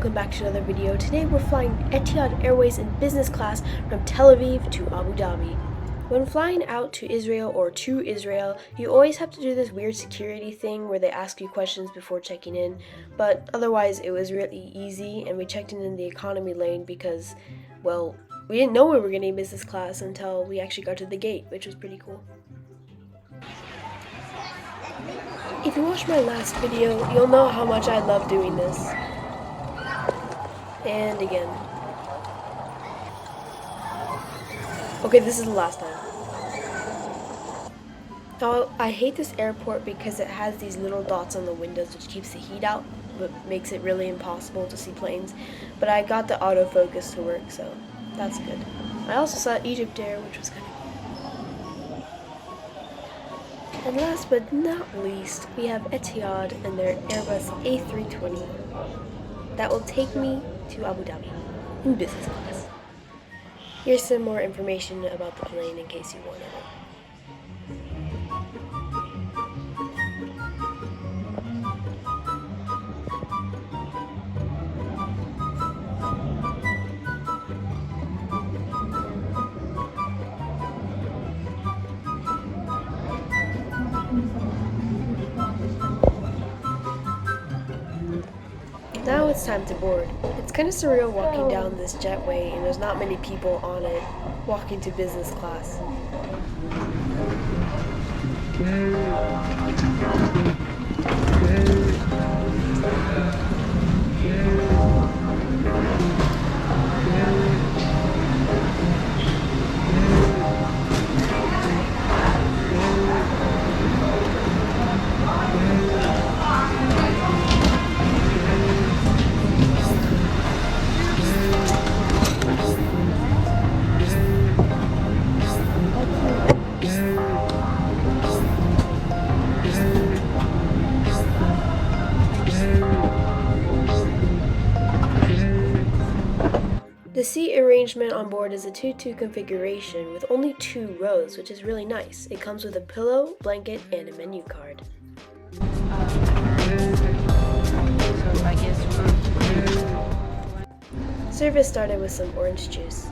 welcome back to another video. Today we're flying Etihad Airways in business class from Tel Aviv to Abu Dhabi. When flying out to Israel or to Israel, you always have to do this weird security thing where they ask you questions before checking in, but otherwise it was really easy and we checked in the economy lane because, well, we didn't know we were getting business class until we actually got to the gate, which was pretty cool. If you watched my last video, you'll know how much I love doing this. And again. Okay, this is the last time. Now, I hate this airport because it has these little dots on the windows which keeps the heat out, but makes it really impossible to see planes. But I got the autofocus to work, so that's good. I also saw Egypt Air, which was kind of cool. And last but not least, we have Etihad and their Airbus A320 that will take me to Abu Dhabi in business class. Here's some more information about the plane in case you wanted it. Now it's time to board. It's kind of surreal walking down this jetway and there's not many people on it walking to business class. The seat arrangement on board is a 2-2 configuration with only 2 rows, which is really nice. It comes with a pillow, blanket, and a menu card. Service started with some orange juice,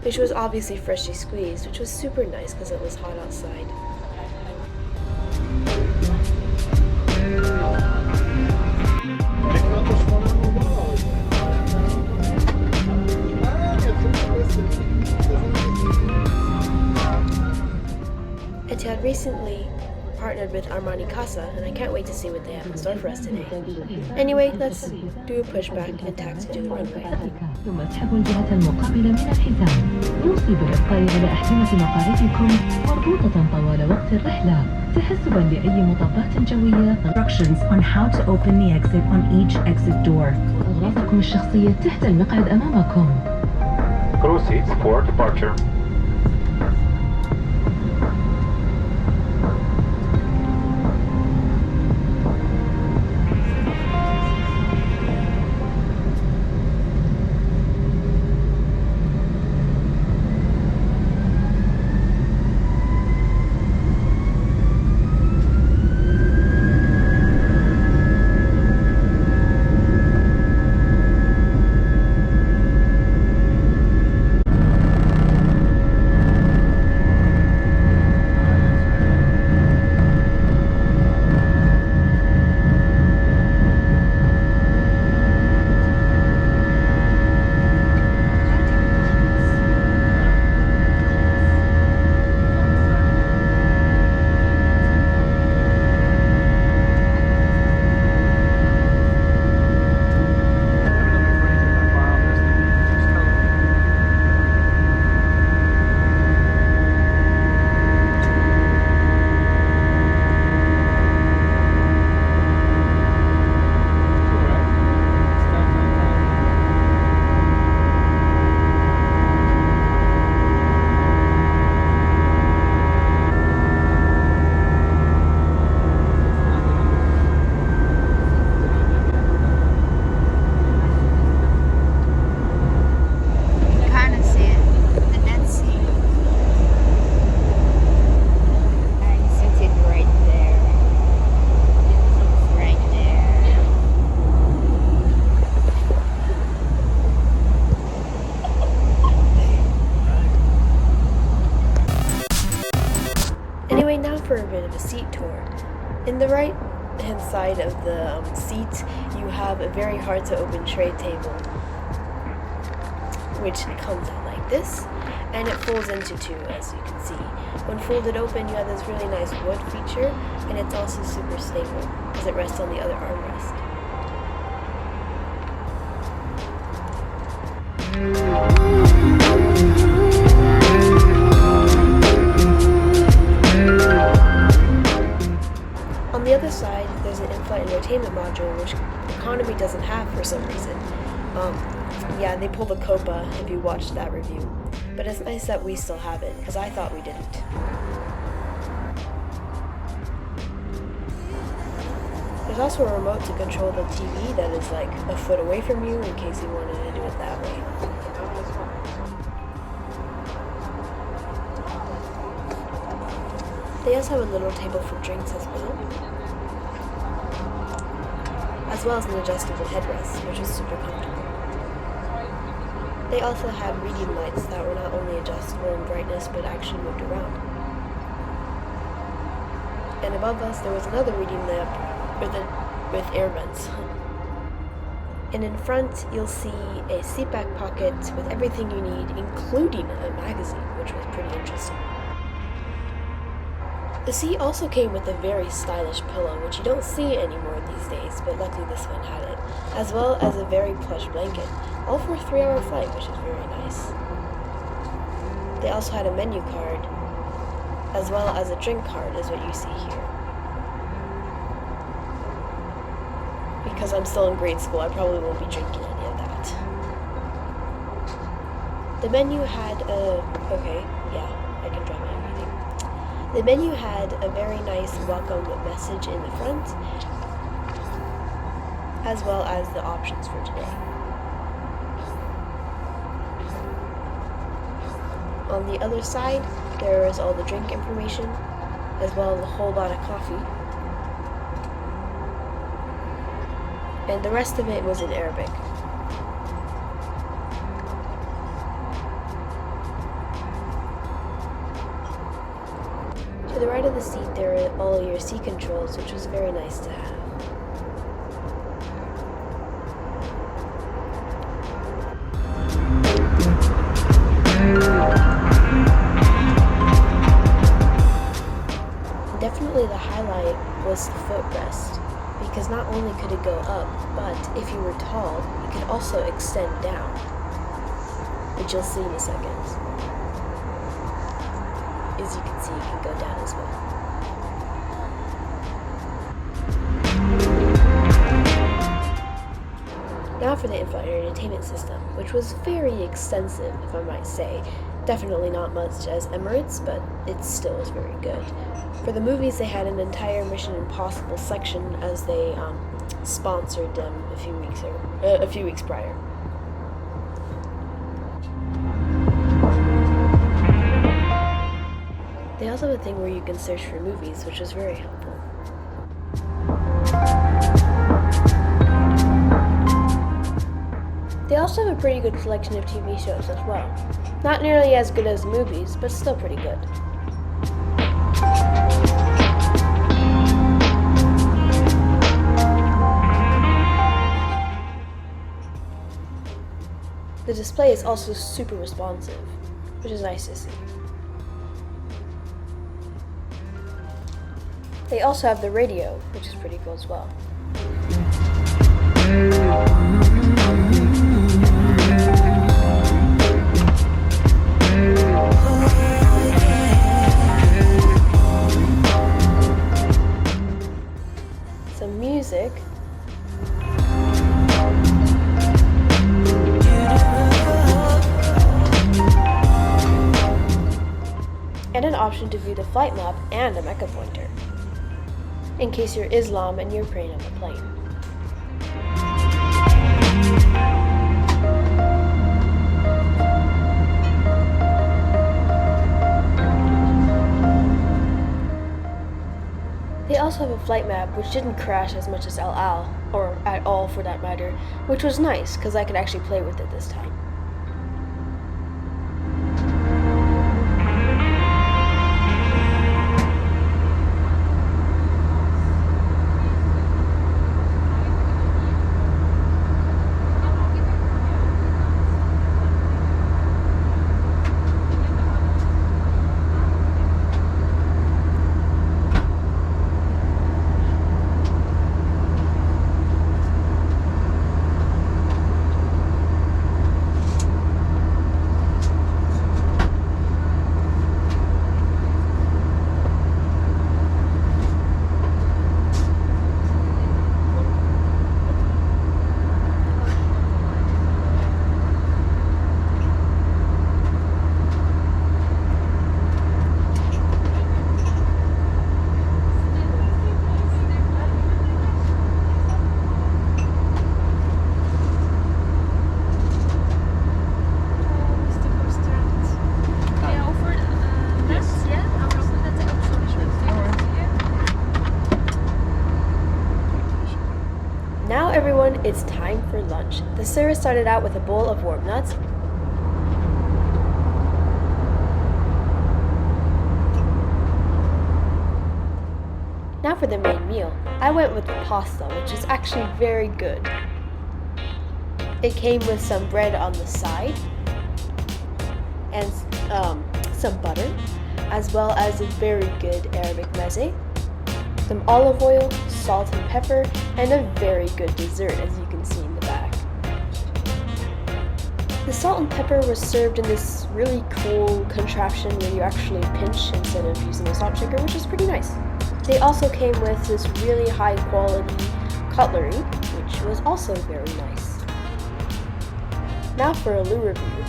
which was obviously freshly squeezed, which was super nice because it was hot outside. Etihad recently partnered with Armani Casa, and I can't wait to see what they have in store for us today. Anyway, let's do a pushback and taxi to the runway. ثم اسحبوا الجهة المقابلة من الحزام. يوصي بالإبقاء على أحزمة مقاعدكم مربوطة طوال وقت الرحلة تحسبا لأي مطبات جوية. Instructions on how to open the exit on each exit door. أغراضكم الشخصية تحت المقعد أمامكم. Crew seats for departure. tour. In the right hand side of the seat, you have a very hard to open tray table, which comes out like this, and it folds into two, as you can see. When folded open, you have this really nice wood feature, and it's also super stable because it rests on the other armrest. On the other side, there's an in-flight entertainment module, which economy doesn't have for some reason. Yeah, they pulled a COPA if you watched that review. But it's nice that we still have it, because I thought we didn't. There's also a remote to control the TV that is like a foot away from you in case you wanted to do it that way. They also have a little table for drinks as well as an adjustable headrest, which is super comfortable. They also had reading lights that were not only adjustable in brightness but actually moved around. And above us there was another reading lamp with air vents. And in front you'll see a seatback pocket with everything you need, including a magazine, which was pretty interesting. The seat also came with a very stylish pillow, which you don't see anymore these days, but luckily this one had it, as well as a very plush blanket, all for a 3-hour flight, which is very nice. They also had a menu card, as well as a drink card, is what you see here. Because I'm still in grade school, I probably won't be drinking any of that. The menu had I can draw my everything. The menu had a very nice welcome message in the front, as well as the options for today. On the other side, there is all the drink information, as well as a whole lot of coffee. And the rest of it was in Arabic. To the right of the seat, there are all your seat controls, which was very nice to have. Definitely the highlight was the footrest, because not only could it go up, but if you were tall, it could also extend down, which you'll see in a second. As you can see, it can go down as well. Now for the in-flight entertainment system, which was very extensive, if I might say. Definitely not much as Emirates, but it still was very good. For the movies, they had an entire Mission Impossible section, as they sponsored them a few weeks prior. They also have a thing where you can search for movies, which was very helpful. They also have a pretty good selection of TV shows as well. Not nearly as good as movies, but still pretty good. The display is also super responsive, which is nice to see. They also have the radio, which is pretty cool as well. Some music. And an option to view the flight map and a mecha pointer, in case you're Islam and you're praying on the plane. They also have a flight map which didn't crash as much as El Al, or at all for that matter, which was nice because I could actually play with it this time. it's time for lunch. The service started out with a bowl of warm nuts. Now for the main meal. I went with pasta, which is actually very good. It came with some bread on the side and some butter, as well as a very good Arabic meze, some olive oil, salt and pepper, and a very good dessert, as you can see in the back. The salt and pepper was served in this really cool contraption where you actually pinch instead of using a salt shaker, which is pretty nice. They also came with this really high quality cutlery, which was also very nice. Now for a loo review.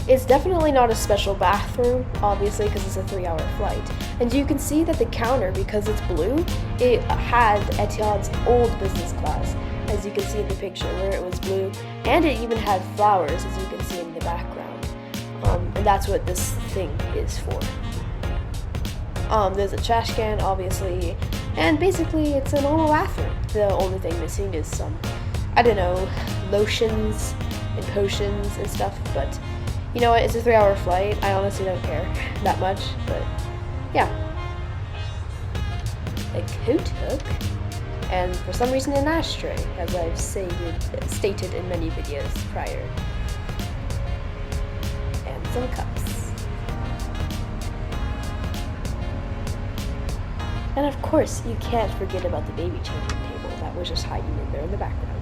It's definitely not a special bathroom, obviously, because it's a 3-hour flight. And you can see that the counter, because it's blue, it had Etihad's old business class, as you can see in the picture where it was blue. And it even had flowers, as you can see in the background. And that's what this thing is for. There's a trash can, obviously, and basically it's a normal bathroom. The only thing missing is some, I don't know, lotions and potions and stuff, but you know what, it's a 3-hour flight. I honestly don't care that much, but yeah. A coat hook, and for some reason an ashtray, as I've stated in many videos prior. And some cups. And of course, you can't forget about the baby changing table that was just hiding in there in the background.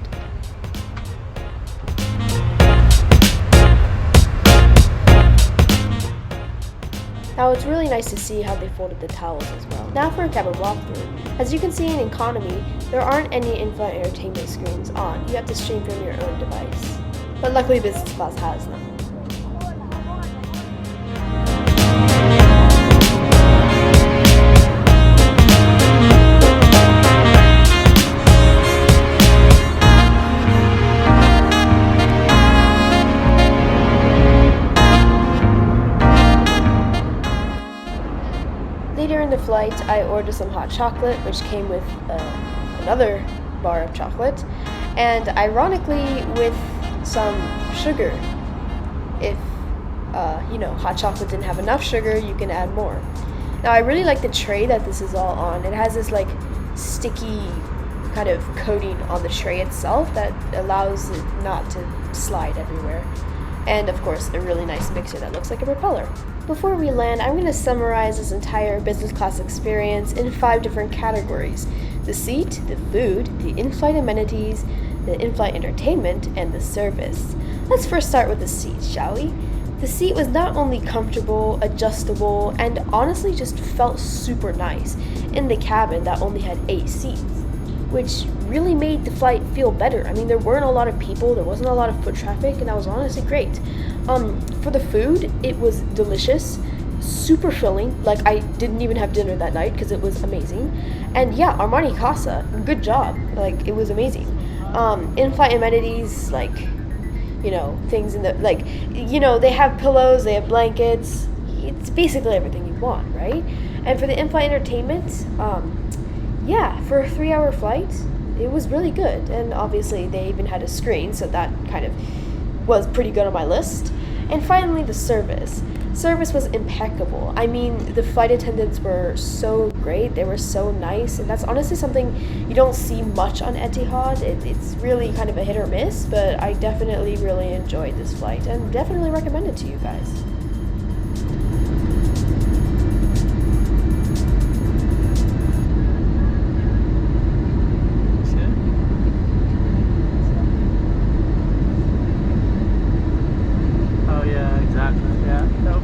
Now it's really nice to see how they folded the towels as well. Now for a cabin walkthrough. As you can see in economy, there aren't any in-flight entertainment screens on. You have to stream from your own device. But luckily business class has them. Later in the flight, I ordered some hot chocolate, which came with another bar of chocolate, and ironically with some sugar. If hot chocolate didn't have enough sugar, you can add more. Now I really like the tray that this is all on. It has this like sticky kind of coating on the tray itself that allows it not to slide everywhere. And of course, a really nice mixer that looks like a propeller. Before we land, I'm going to summarize this entire business class experience in 5 different categories: the seat, the food, the in-flight amenities, the in-flight entertainment, and the service. Let's first start with the seat, shall we? The seat was not only comfortable, adjustable, and honestly just felt super nice in the cabin that only had 8 seats, which really made the flight feel better. I mean, there weren't a lot of people, there wasn't a lot of foot traffic, and that was honestly great. For the food, it was delicious, super filling. Like, I didn't even have dinner that night because it was amazing. And yeah, Armani Casa, good job. Like, it was amazing. In-flight amenities, like, things in the, they have pillows, they have blankets. It's basically everything you want, right? And for the in-flight entertainment, for a 3-hour flight, it was really good. And obviously they even had a screen, so that kind of was pretty good on my list. And finally, the service. Service was impeccable. I mean, the flight attendants were so great. They were so nice. And that's honestly something you don't see much on Etihad. It's really kind of a hit or miss, but I definitely really enjoyed this flight and definitely recommend it to you guys.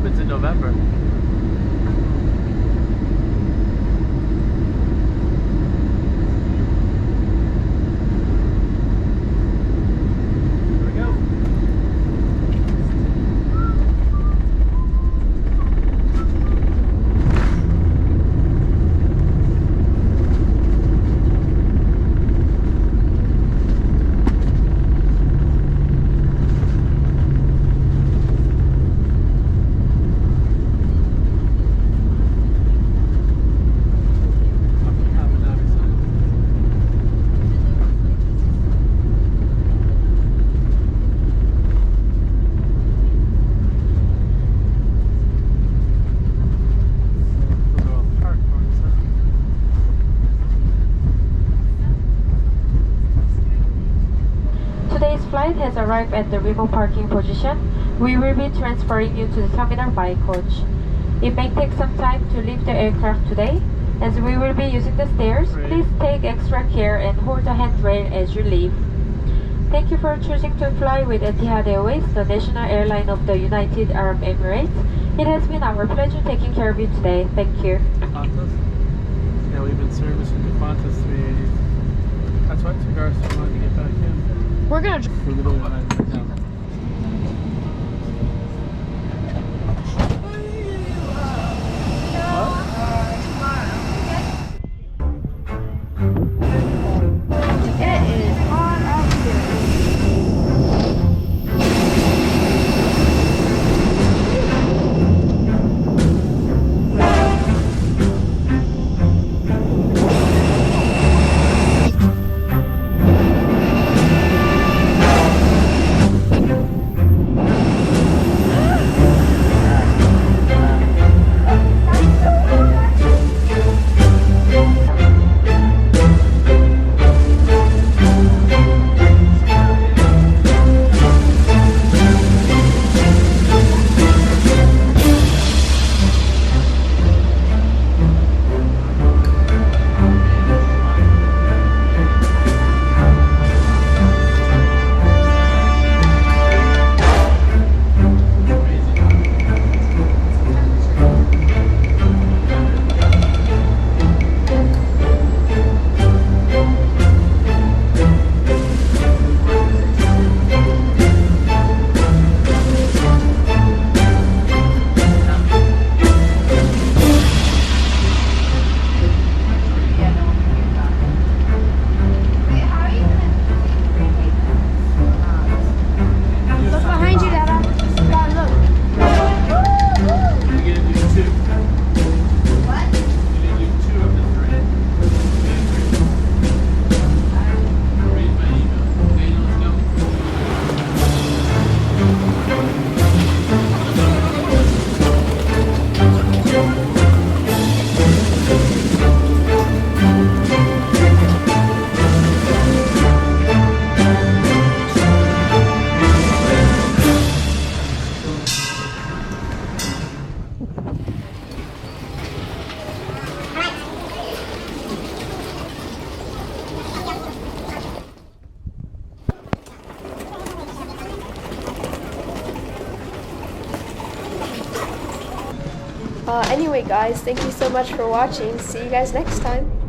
In November. Here we go. has arrived at the remote parking position, we will be transferring you to the terminal by coach. It may take some time to leave the aircraft today. As we will be using the stairs, please take extra care and hold the handrail as you leave. Thank you for choosing to fly with Etihad Airways, the national airline of the United Arab Emirates. It has been our pleasure taking care of you today. Thank you. Qantas? Yeah, we've been servicing the Qantas 380s. That's why it took ours so long to get back in. We're gonna. We're literally right now. It is hot out here. Anyway guys, thank you so much for watching. See you guys next time.